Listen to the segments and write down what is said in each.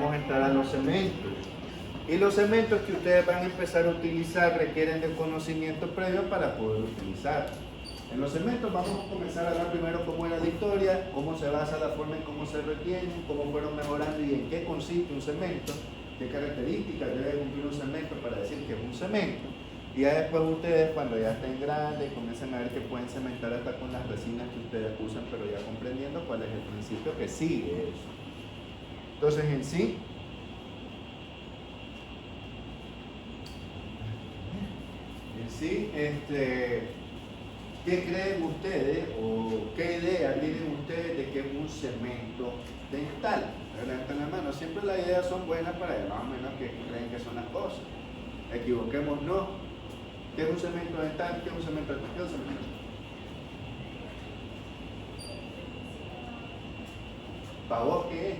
vamos a entrar a los cementos. Y los cementos que ustedes van a empezar a utilizar requieren de conocimiento previo para poder utilizar. En los cementos vamos a comenzar a hablar primero cómo era la historia, cómo se basa la forma en cómo se retienen, cómo fueron mejorando y en qué consiste un cemento, qué características debe cumplir un cemento para decir que es un cemento. Y ya después ustedes, cuando ya estén grandes, comiencen a ver que pueden cementar hasta con las resinas que ustedes usan, pero ya comprendiendo cuál es el principio que sigue eso. Entonces, en sí, ¿qué creen ustedes o qué idea tienen ustedes de que es un cemento dental? Levanten la mano, siempre las ideas son buenas para más o menos que creen que son las cosas. Equivoquémonos. ¿Qué es un cemento dental? ¿Qué es un cemento dental? ¿Qué es un cemento dental? ¿Para vos qué es?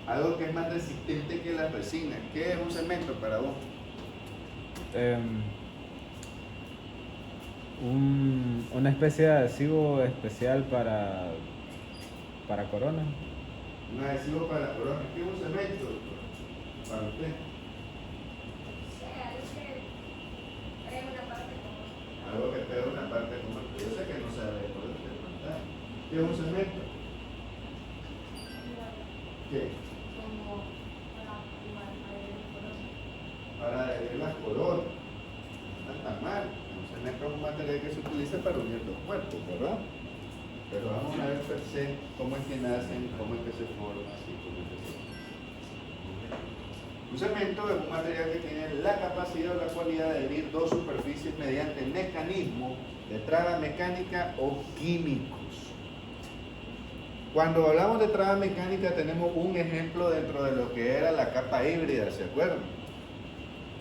Algo que es más resistente que la resina. ¿Qué es un cemento para vos? Una especie de adhesivo especial para corona. Un adhesivo para la corona. ¿Qué es un cemento, doctor? Para usted. Algo que pega una parte como el que yo sé que no sabe por el preguntar. ¿Qué es un cemento? ¿Qué? Para adherir las coronas. No está mal. Un cemento es un material que se utiliza para unir dos cuerpos, ¿verdad? Pero vamos a ver per se cómo es que nacen, cómo es que se forman, así como es que se forman. Un cemento es un material que tiene la capacidad o la cualidad de adherir dos superficies mediante mecanismos de traba mecánica o químicos. Cuando hablamos de traba mecánica tenemos un ejemplo dentro de lo que era la capa híbrida, ¿se acuerdan?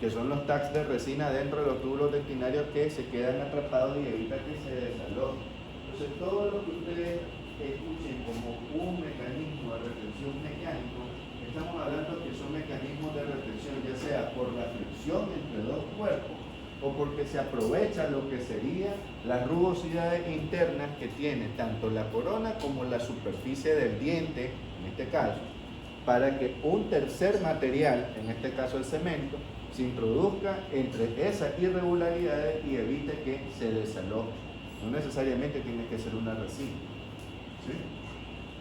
Que son los tags de resina dentro de los túbulos dentinarios que se quedan atrapados y evita que se desalojen. Entonces todo lo que ustedes escuchen como un mecanismo de retención mecánico, estamos hablando que son mecanismos de retención ya sea por la fricción entre dos cuerpos o porque se aprovecha lo que serían las rugosidades internas que tiene tanto la corona como la superficie del diente, en este caso, para que un tercer material, en este caso el cemento, se introduzca entre esas irregularidades y evite que se desaloje. No necesariamente tiene que ser una resina. ¿Sí?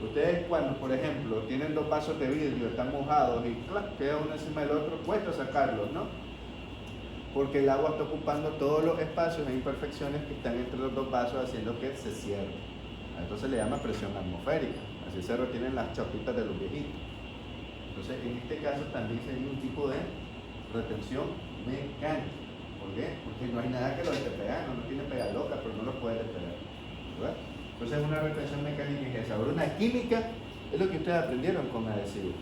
Ustedes cuando, por ejemplo, tienen dos vasos de vidrio, están mojados y ¡clac!, queda uno encima del otro, cuesta sacarlos, ¿no? Porque el agua está ocupando todos los espacios e imperfecciones que están entre los dos vasos haciendo que se cierren. Entonces le llama presión atmosférica. Así se retienen las chapitas de los viejitos. Entonces en este caso también sería un tipo de retención mecánica. ¿Por qué? Porque no hay nada que lo esté pegando, no tiene pega loca, pero no lo puede despegar. ¿Verdad? Entonces una retención mecánica es esa. Ahora una química es lo que ustedes aprendieron con adhesivo.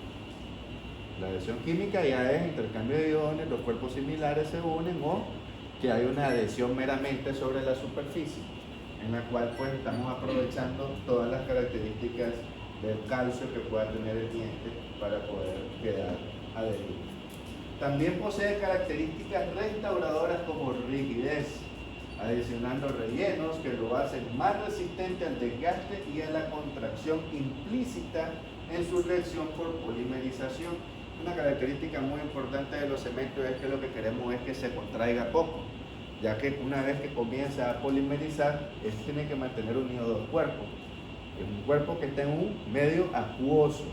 La adhesión química ya es intercambio de iones, los cuerpos similares se unen o que hay una adhesión meramente sobre la superficie, en la cual pues estamos aprovechando todas las características del calcio que pueda tener el diente para poder quedar adherido. También posee características restauradoras como rigidez, adicionando rellenos que lo hacen más resistente al desgaste y a la contracción implícita en su reacción por polimerización. Una característica muy importante de los cementos es que lo que queremos es que se contraiga poco, ya que una vez que comienza a polimerizar, tiene que mantener unidos dos cuerpos. Es un cuerpo que está en un medio acuoso,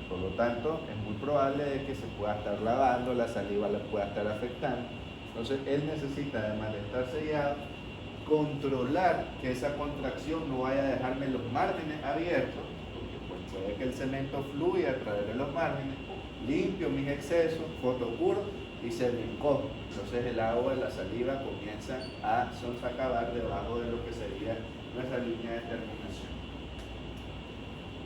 por lo tanto es muy probable de que se pueda estar lavando, la saliva la pueda estar afectando. Entonces él necesita, además de estar sellado, controlar que esa contracción no vaya a dejarme los márgenes abiertos, porque pues puede que el cemento fluya a través de los márgenes, limpio mis excesos, fotocuro y se me encoge. Entonces el agua y la saliva comienzan a sonsacabar debajo de lo que sería nuestra línea de terminación.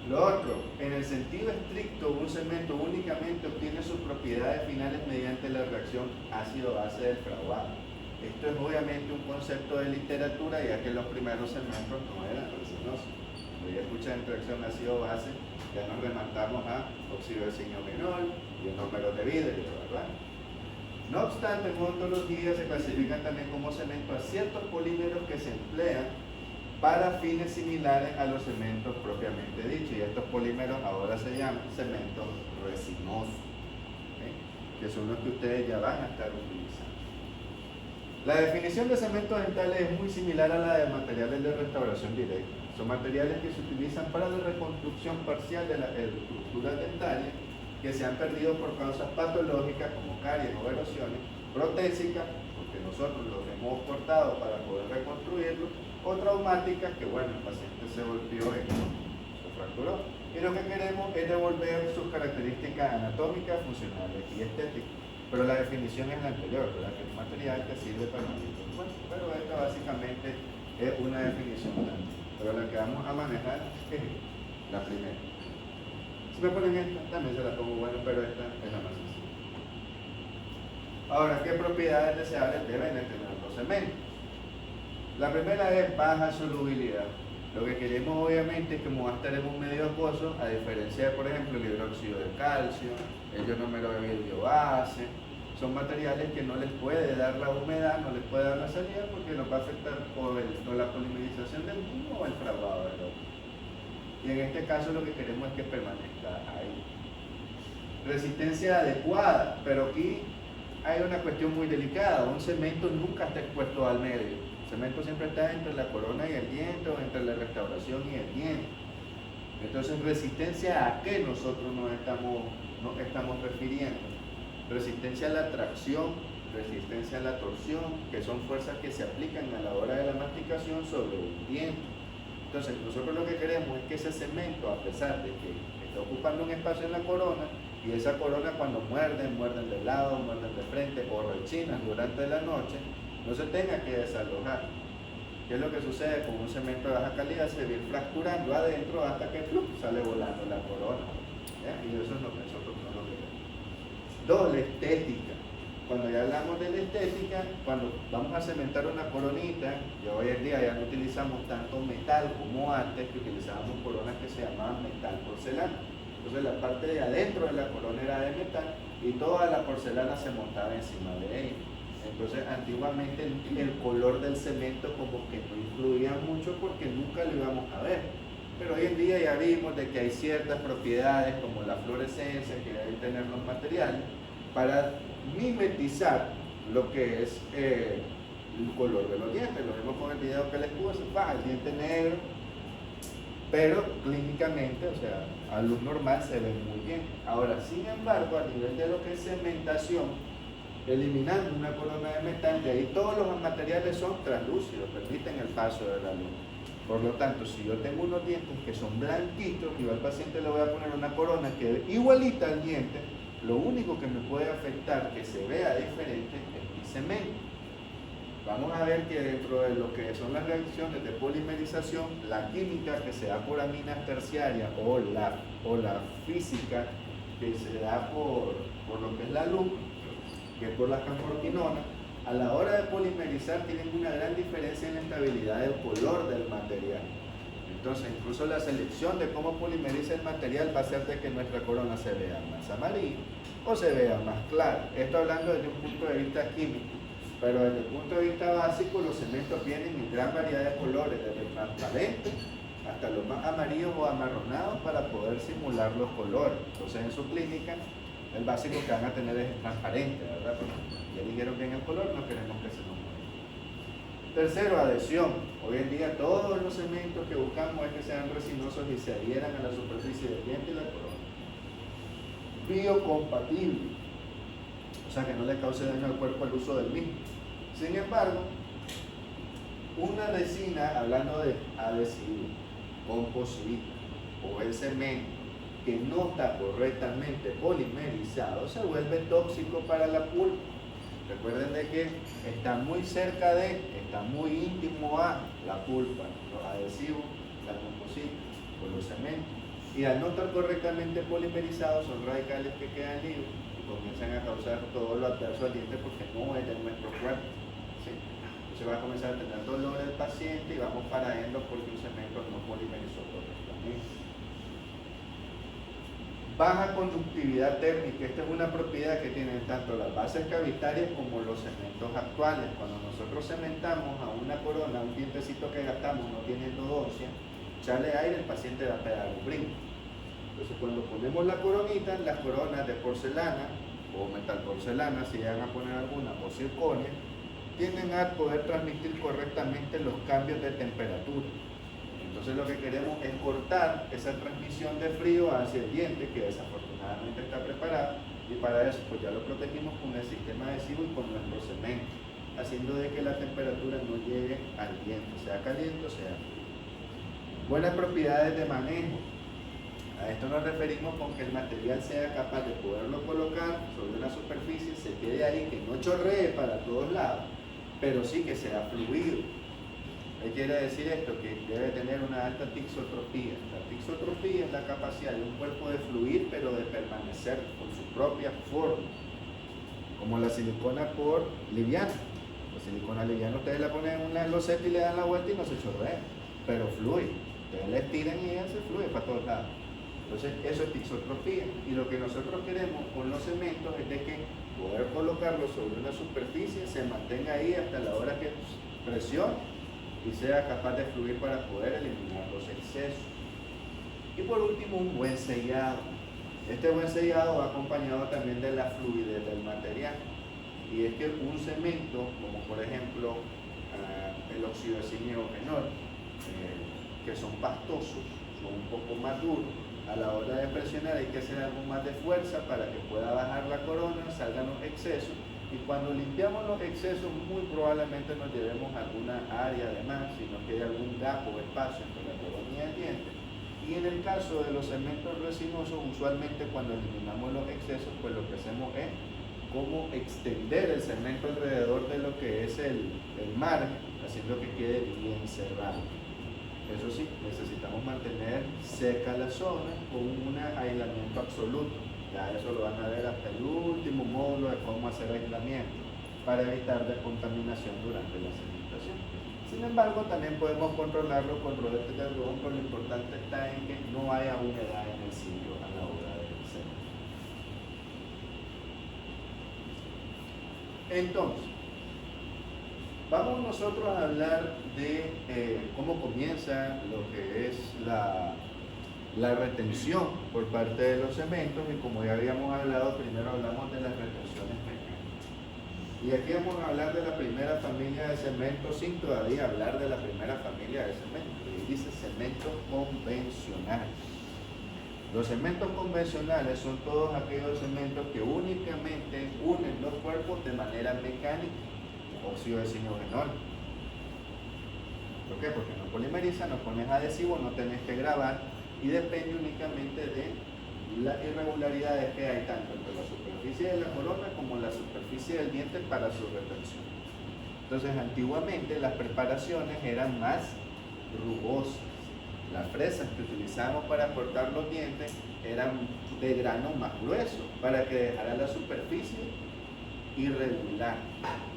Lo otro, en el sentido estricto, un cemento únicamente obtiene sus propiedades finales mediante la reacción ácido-base del fraguado. Esto es obviamente un concepto de literatura, ya que los primeros cementos no eran resinosos. Cuando ya escuchan reacción ácido-base, ya nos rematamos a óxido de zinc-menol y enómeros de vidrio, ¿verdad? No obstante, en odontología se clasifican también como cemento a ciertos polímeros que se emplean para fines similares a los cementos propiamente polímeros ahora se llaman cementos resinosos, ¿ok? Que son los que ustedes ya van a estar utilizando. La definición de cementos dentales es muy similar a la de materiales de restauración directa. Son materiales que se utilizan para la reconstrucción parcial de las estructuras dentarias que se han perdido por causas patológicas como caries o erosiones, protésicas, porque nosotros los hemos cortado para poder reconstruirlos, o traumáticas, que bueno, el paciente se golpeó y se fracturó. Y lo que queremos es devolver sus características anatómicas, funcionales y estéticas. Pero la definición es la anterior, ¿verdad? Que es un material que sirve permanente. Bueno, pero esta básicamente es una definición también. Pero la que vamos a manejar es la primera. Si me ponen esta, también se la pongo bueno, pero esta es la más sencilla. Ahora, ¿qué propiedades deseables deben de tener los cementos? La primera es baja solubilidad. Lo que queremos obviamente es que como va a estar en un medio acuoso, a diferencia de por ejemplo el hidróxido de calcio, el ionómero de vidrio base, son materiales que no les puede dar la humedad, no les puede dar la salida porque nos va a afectar por la polimerización del mismo o el fraguado del otro. Y en este caso lo que queremos es que permanezca ahí. Resistencia adecuada, pero aquí hay una cuestión muy delicada. Un cemento nunca está expuesto al medio. El cemento siempre está entre la corona y el diente o entre la restauración y el diente. Entonces, ¿resistencia a qué nosotros nos estamos refiriendo? Resistencia a la tracción, resistencia a la torsión, que son fuerzas que se aplican a la hora de la masticación sobre un diente. Entonces, nosotros lo que queremos es que ese cemento, a pesar de que está ocupando un espacio en la corona, y esa corona cuando muerden de lado, muerden de frente o rechinan durante la noche, no se tenga que desalojar. ¿Qué es lo que sucede con un cemento de baja calidad? Se viene fracturando adentro hasta que sale volando la corona. ¿Ya? Y eso es lo que nosotros no lo queremos. Dos, la estética. Cuando ya hablamos de la estética, cuando vamos a cementar una coronita, y hoy en día ya no utilizamos tanto metal como antes, que utilizábamos coronas que se llamaban metal porcelana. Entonces la parte de adentro de la corona era de metal y toda la porcelana se montaba encima de ella. Entonces antiguamente el color del cemento como que no influía mucho porque nunca lo íbamos a ver. Pero hoy en día ya vimos de que hay ciertas propiedades como la fluorescencia que deben tener los materiales para mimetizar lo que es el color de los dientes. Lo vimos con el video que les puse, el diente negro, pero clínicamente, o sea, a luz normal se ve muy bien. Ahora, sin embargo, a nivel de lo que es cementación, eliminando una corona de metal, de ahí todos los materiales son translúcidos, permiten el paso de la luz. Por lo tanto, si yo tengo unos dientes que son blanquitos, yo al paciente le voy a poner una corona que es igualita al diente, lo único que me puede afectar que se vea diferente es mi cemento. Vamos a ver que dentro de lo que son las reacciones de polimerización, la química que se da por aminas terciarias o la física que se da por lo que es la luz, que es por la camforquinona, a la hora de polimerizar tienen una gran diferencia en la estabilidad del color del material. Entonces, incluso la selección de cómo polimeriza el material va a hacer de que nuestra corona se vea más amarilla o se vea más clara. Esto hablando desde un punto de vista químico, pero desde el punto de vista básico, los cementos vienen en gran variedad de colores, desde el transparente hasta los más amarillos o amarronados para poder simular los colores. Entonces, en su clínica, el básico que van a tener es transparente, ¿verdad? Porque ya eligieron bien el color, no queremos que se nos mueva. Tercero, adhesión. Hoy en día todos los cementos que buscamos es que sean resinosos y se adhieran a la superficie del diente y la corona. Biocompatible, o sea que no le cause daño al cuerpo el uso del mismo. Sin embargo, una resina, hablando de adhesivo, composita o el cemento, que no está correctamente polimerizado, se vuelve tóxico para la pulpa. Recuerden de que está muy cerca está muy íntimo a la pulpa, los adhesivos, la composita o los cementos. Y al no estar correctamente polimerizados son radicales que quedan libres y comienzan a causar todo lo adverso al diente porque no es de nuestro cuerpo. ¿Sí? Entonces va a comenzar a tener dolor el paciente y vamos para endo porque un cemento no polimerizó correctamente. Baja conductividad térmica. Esta es una propiedad que tienen tanto las bases cavitarias como los cementos actuales. Cuando nosotros cementamos a una corona, un dientecito que gastamos no tiene endodoncia, echarle aire, el paciente va a pegar un brinco. Entonces cuando ponemos la coronita, las coronas de porcelana o metal porcelana, si llegan a poner alguna, o circonia, tienden a poder transmitir correctamente los cambios de temperatura. Entonces lo que queremos es cortar esa transmisión de frío hacia el diente, que desafortunadamente está preparado, y para eso pues ya lo protegimos con el sistema adhesivo y con nuestro cemento, haciendo de que la temperatura no llegue al diente, sea caliente o sea frío. Buenas propiedades de manejo. A esto nos referimos con que el material sea capaz de poderlo colocar sobre una superficie, se quede ahí, que no chorree para todos lados, pero sí que sea fluido. ¿Qué quiere decir esto? Que debe tener una alta tixotropía. La tixotropía es la capacidad de un cuerpo de fluir, pero de permanecer con su propia forma. Como la silicona por liviana. La silicona liviana ustedes la ponen en una loseta y le dan la vuelta y no se chorrea, pero fluye. Ustedes la estiran y ella se fluye para todos lados. Entonces eso es tixotropía. Y lo que nosotros queremos con los cementos es de que poder colocarlo sobre una superficie se mantenga ahí hasta la hora que presione y sea capaz de fluir para poder eliminar los excesos. Y por último, un buen sellado. Este buen sellado va acompañado también de la fluidez del material. Y es que un cemento, como por ejemplo el óxido de zinc y eugenol, que son pastosos, son un poco más duros, a la hora de presionar hay que hacer algo más de fuerza para que pueda bajar la corona, salgan los excesos. Y cuando limpiamos los excesos, muy probablemente nos llevemos alguna área de más, si no queda algún gap o espacio entre la corona y el diente. Y en el caso de los cementos resinosos, usualmente cuando eliminamos los excesos, pues lo que hacemos es cómo extender el cemento alrededor de lo que es el margen, haciendo que quede bien cerrado. Eso sí, necesitamos mantener seca la zona con un aislamiento absoluto. Ya eso lo van a ver hasta el último módulo de cómo hacer aislamiento para evitar descontaminación durante la cementación. Sin embargo, también podemos controlarlo con rodetes de algodón, pero lo importante está en que no haya humedad en el sitio a la hora del cemento. Entonces, vamos nosotros a hablar de cómo comienza lo que es la retención por parte de los cementos, y como ya habíamos hablado, primero hablamos de las retenciones mecánicas. Y aquí vamos a hablar de la primera familia de cementos sin todavía hablar de la primera familia de cementos. Y dice cementos convencionales. Los cementos convencionales son todos aquellos cementos que únicamente unen los cuerpos de manera mecánica. Óxido de zinc y eugenol. ¿Por qué? Porque no polimeriza, no pones adhesivo, no tenés que grabar y depende únicamente de las irregularidades que hay tanto entre la superficie de la corona como la superficie del diente para su retención. Entonces, antiguamente las preparaciones eran más rugosas. Las fresas que utilizábamos para cortar los dientes eran de grano más grueso para que dejara la superficie irregular.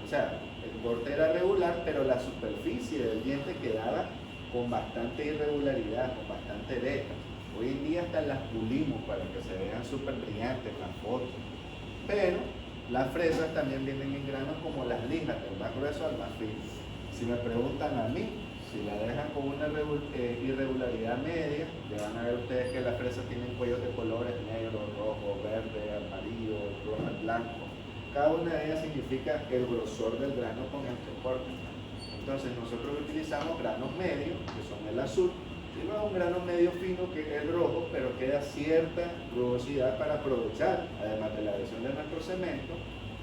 O sea, el corte era regular, pero la superficie del diente quedaba con bastante irregularidad, con bastante vetas. Hoy en día hasta las pulimos para que se vean súper brillantes las fotos. Pero las fresas también vienen en granos como las lijas, del más grueso al más fino. Si me preguntan a mí, si la dejan con una irregularidad media, le van a ver ustedes que las fresas tienen cuellos de colores negro, rojo, verde, amarillo, rojo, blanco. Cada una de ellas significa el grosor del grano con el que cortan. Entonces nosotros utilizamos granos medios, que son el azul, y luego un grano medio fino, que es el rojo, pero queda cierta rugosidad para aprovechar, además de la adhesión de nuestro cemento,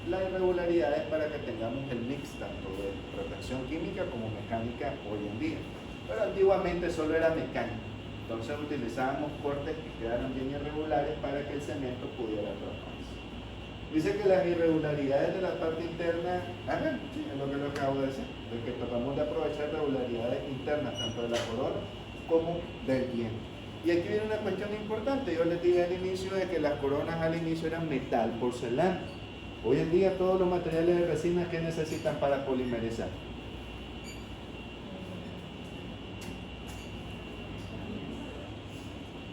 las irregularidades para que tengamos el mix tanto de protección química como mecánica hoy en día. Pero antiguamente solo era mecánica, entonces utilizábamos cortes que quedaran bien irregulares para que el cemento pudiera trabajarse. Dice que las irregularidades de la parte interna, sí, es lo que le acabo de decir, de que tratamos de aprovechar regularidades internas tanto de la corona como del diente. Y aquí viene una cuestión importante. Yo les dije al inicio de que las coronas al inicio eran metal, porcelana. Hoy en día todos los materiales de resina que necesitan para polimerizar.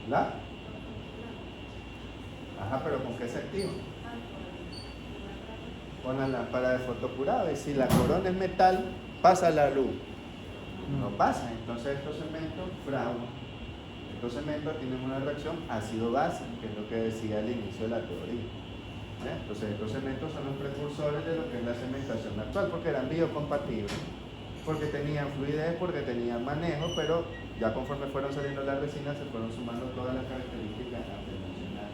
¿La? Ajá, pero ¿con qué se activa? Con la lámpara de fotocurado. Y si la corona es metal, pasa la luz. No pasa. Entonces estos cementos fraguan. Estos cementos tienen una reacción ácido-base, que es lo que decía al inicio de la teoría. Entonces estos cementos son los precursores de lo que es la cementación actual, porque eran biocompatibles, porque tenían fluidez, porque tenían manejo, pero ya conforme fueron saliendo las resinas se fueron sumando todas las características antes mencionadas.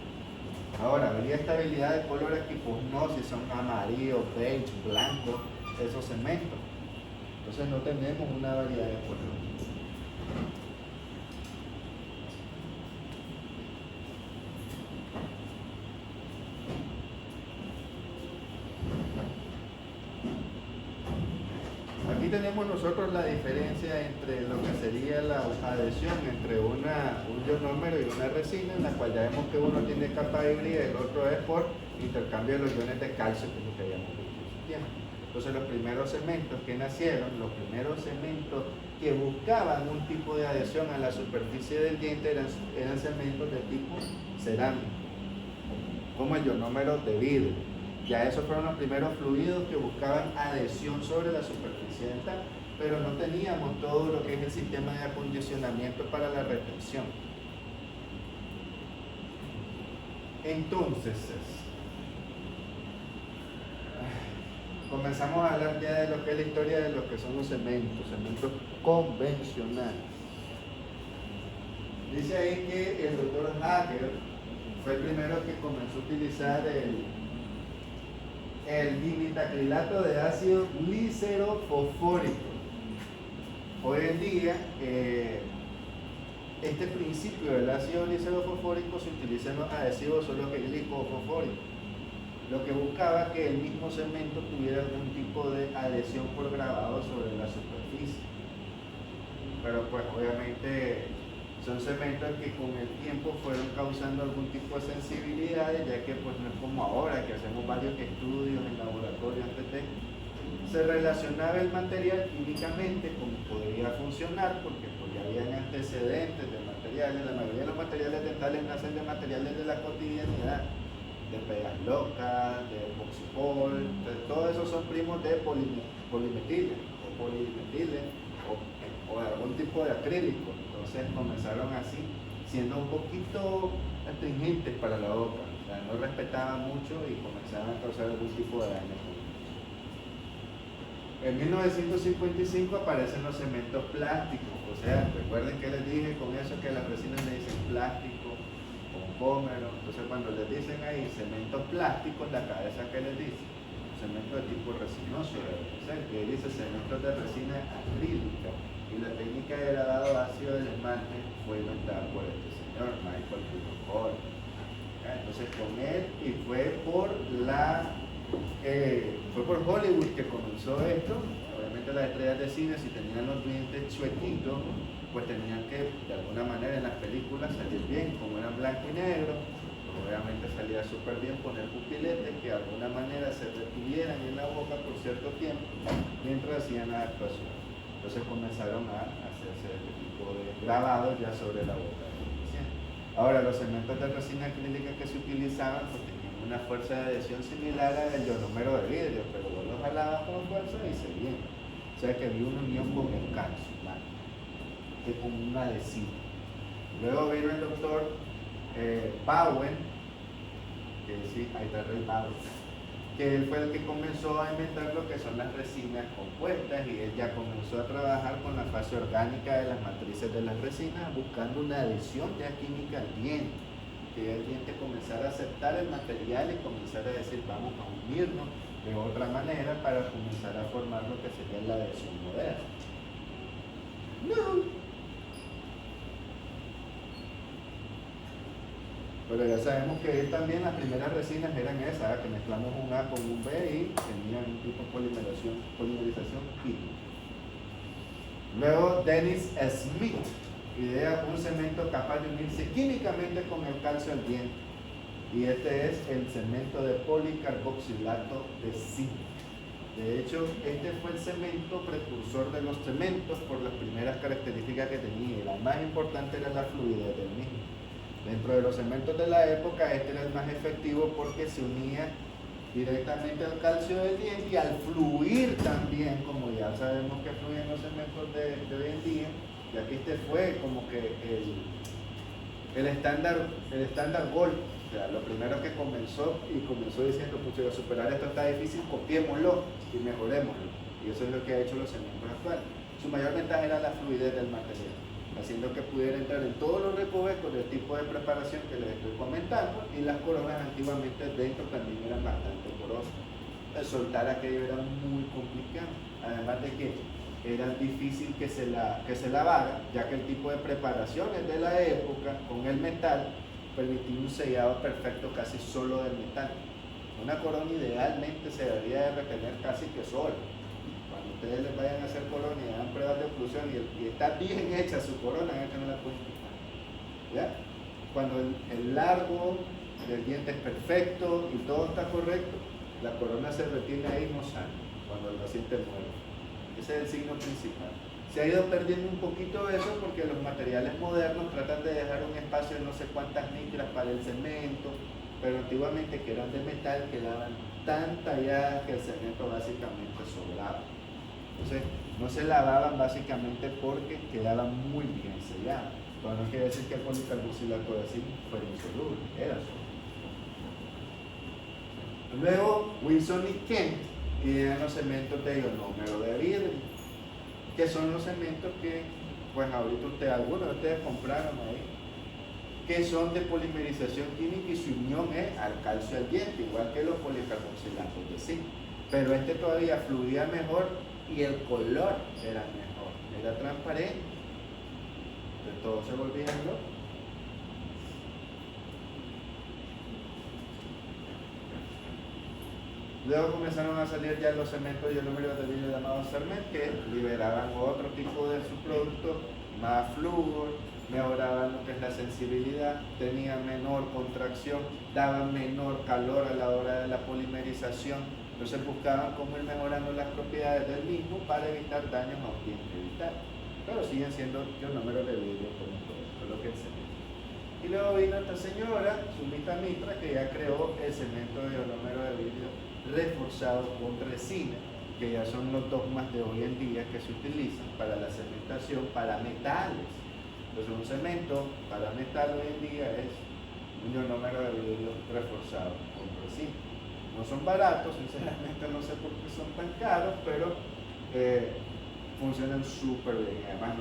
Ahora, vería estabilidad de colores que pues no, si son amarillo, beige, blanco, esos cementos. Entonces no tenemos una variedad de colores. Aquí tenemos nosotros la diferencia entre lo que sería la adhesión entre un ionómero y una resina, en la cual ya vemos que uno tiene capa híbrida y el otro es por intercambio de los iones de calcio, que es lo que habíamos visto. Entonces los primeros cementos que nacieron, los primeros cementos que buscaban un tipo de adhesión a la superficie del diente eran cementos de tipo cerámico, como el ionómero de vidrio. Ya esos fueron los primeros fluidos que buscaban adhesión sobre la superficie dental, pero no teníamos todo lo que es el sistema de acondicionamiento para la retención. Entonces, comenzamos a hablar ya de lo que es la historia de lo que son los cementos convencionales. Dice ahí que el doctor Hager fue el primero que comenzó a utilizar el dimetacrilato de ácido glicerofosfórico. Hoy en día, este principio del ácido glicerofosfórico se utiliza en los adhesivos solo que glicofosfórico, lo que buscaba que el mismo cemento tuviera algún tipo de adhesión por grabado sobre la superficie. Pero pues obviamente son cementos que con el tiempo fueron causando algún tipo de sensibilidades, ya que pues no es como ahora que hacemos varios estudios en laboratorio antes de se relacionaba el material químicamente como podría funcionar, porque pues ya habían antecedentes de materiales. La mayoría de los materiales dentales nacen de materiales de la cotidianidad, de pegas locas, de epoxipol, todos esos son primos de polimetile o polimetile o de algún tipo de acrílico. Entonces comenzaron así, siendo un poquito astringentes para la boca, o sea, no respetaban mucho y comenzaban a causar algún tipo de daño. En 1955 aparecen los cementos plásticos, o sea, recuerden que les dije con eso que las resinas le dicen plástico, compómero. Entonces cuando les dicen ahí cementos plásticos, la cabeza que les dice, cemento de tipo resinoso, que dice cementos de resina acrílica. Y la técnica de grabado ácido del esmalte fue inventada por este señor, Michael Hall. Entonces con él, y fue por Hollywood que comenzó esto. Obviamente las estrellas de cine, si tenían los dientes chuequitos, pues tenían que de alguna manera en las películas salir bien, como eran blanco y negro. Pues obviamente salía súper bien poner pupiletes que de alguna manera se retuvieran en la boca por cierto tiempo mientras hacían la actuación. Entonces comenzaron a hacerse este tipo de grabados ya sobre la boca del paciente. Ahora, los cementos de resina acrílica que se utilizaban pues tenían una fuerza de adhesión similar al ionómero de vidrio, pero vos los jalabas con fuerza y seguían. O sea que había una unión con el calcio, ¿vale? Que como un adhesivo. Luego vino el doctor Bowen, que sí, ahí está el Bowen, que él fue el que comenzó a inventar lo que son las resinas compuestas, y él ya comenzó a trabajar con la fase orgánica de las matrices de las resinas, buscando una adhesión ya química al diente, que el diente comenzara a aceptar el material y comenzar a decir vamos a unirnos de otra manera para comenzar a formar lo que sería la adhesión moderna. No. Pero ya sabemos que también las primeras resinas eran esas, que mezclamos un A con un B y tenían un tipo de polimerización química. Luego Dennis Smith idea un cemento capaz de unirse químicamente con el calcio al diente, y este es el cemento de policarboxilato de zinc. De hecho, este fue el cemento precursor de los cementos por las primeras características que tenía, y la más importante era la fluidez del mismo. Dentro de los cementos de la época, este era el más efectivo porque se unía directamente al calcio del diente, y al fluir también, como ya sabemos que fluyen los cementos de hoy en día, y aquí este fue como que el estándar Gold, o sea, lo primero que comenzó diciendo, pucha, superar esto está difícil, copiémoslo y mejorémoslo. Y eso es lo que ha hecho los cementos actuales. Su mayor ventaja era la fluidez del material, haciendo que pudiera entrar en todos los recovecos del tipo de preparación que les estoy comentando, y las coronas antiguamente dentro también eran bastante porosas. El soltar aquello era muy complicado, además de que era difícil que se lavara, ya que el tipo de preparaciones de la época con el metal permitía un sellado perfecto casi solo del metal. Una corona idealmente se debería de retener casi que sola. Cuando ustedes les vayan a hacer corona y hagan pruebas de oclusión y está bien hecha su corona, es que no la pueden quitar. ¿Ya? Cuando el largo del diente es perfecto y todo está correcto, la corona se retiene ahí y no sale cuando el paciente muere. Ese es el signo principal. Se ha ido perdiendo un poquito eso porque los materiales modernos tratan de dejar un espacio de no sé cuántas micras para el cemento, pero antiguamente, que eran de metal, quedaban tan talladas que el cemento básicamente sobraba. Entonces no se lavaban básicamente porque quedaban muy bien sellados. Pero no quiere decir que el policarboxilato de zinc fuera insoluble, era soluble. Luego Wilson y Kent idean los cementos de ionómero de vidrio, que son los cementos que, pues ahorita algunos de ustedes compraron ahí, que son de polimerización química y su unión es al calcio al diente, igual que los policarboxilatos de zinc. Pero este todavía fluía mejor y el color era mejor, era transparente. Entonces todo se volvía loco. Luego comenzaron a salir ya los cementos y ionómeros de vidrio llamados Cermet, que liberaban otro tipo de subproductos, más flúor, mejoraban lo que es la sensibilidad, tenían menor contracción, daban menor calor a la hora de la polimerización. Entonces buscaban cómo ir mejorando las propiedades del mismo para evitar daños a un diente vital. Pero siguen siendo ionómeros de vidrio como todo lo que es cemento. Y luego vino esta señora, Sumita Mitra, que ya creó el cemento de ionómero de vidrio reforzado con resina, que ya son los dogmas de hoy en día que se utilizan para la cementación para metales. Entonces un cemento para metal hoy en día es un ionómero de vidrio reforzado con resina. No son baratos, sinceramente no sé por qué son tan caros, pero funcionan súper bien. Además,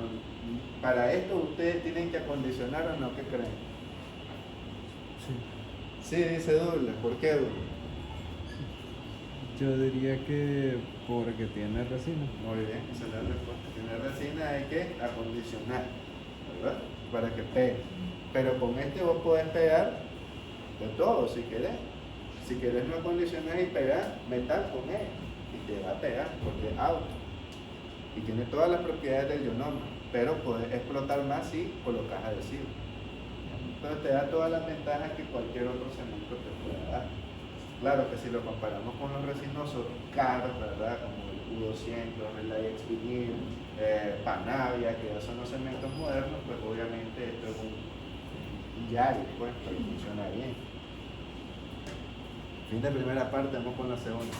para esto ustedes tienen que acondicionar o no, ¿qué creen? Sí, dice Douglas. ¿Por qué, Douglas? Yo diría que porque tiene resina. Muy bien, esa es la respuesta. Tiene resina, hay que acondicionar, ¿verdad? Para que pegue. Pero con este vos podés pegar de todo si querés. Si querés no acondicionar y pegar metal con él, y te va a pegar porque es auto. Y tiene todas las propiedades del ionómero, pero podés explotar más si colocas adhesivo. Entonces te da todas las ventajas que cualquier otro cemento te pueda dar. Claro que si lo comparamos con los resinosos caros, ¿verdad? Como el U200, el IX Vinyl, Panavia, que ya son los cementos modernos, pues obviamente esto es un Yari, pues, pero funciona bien. Fin de primera parte, vamos con la segunda.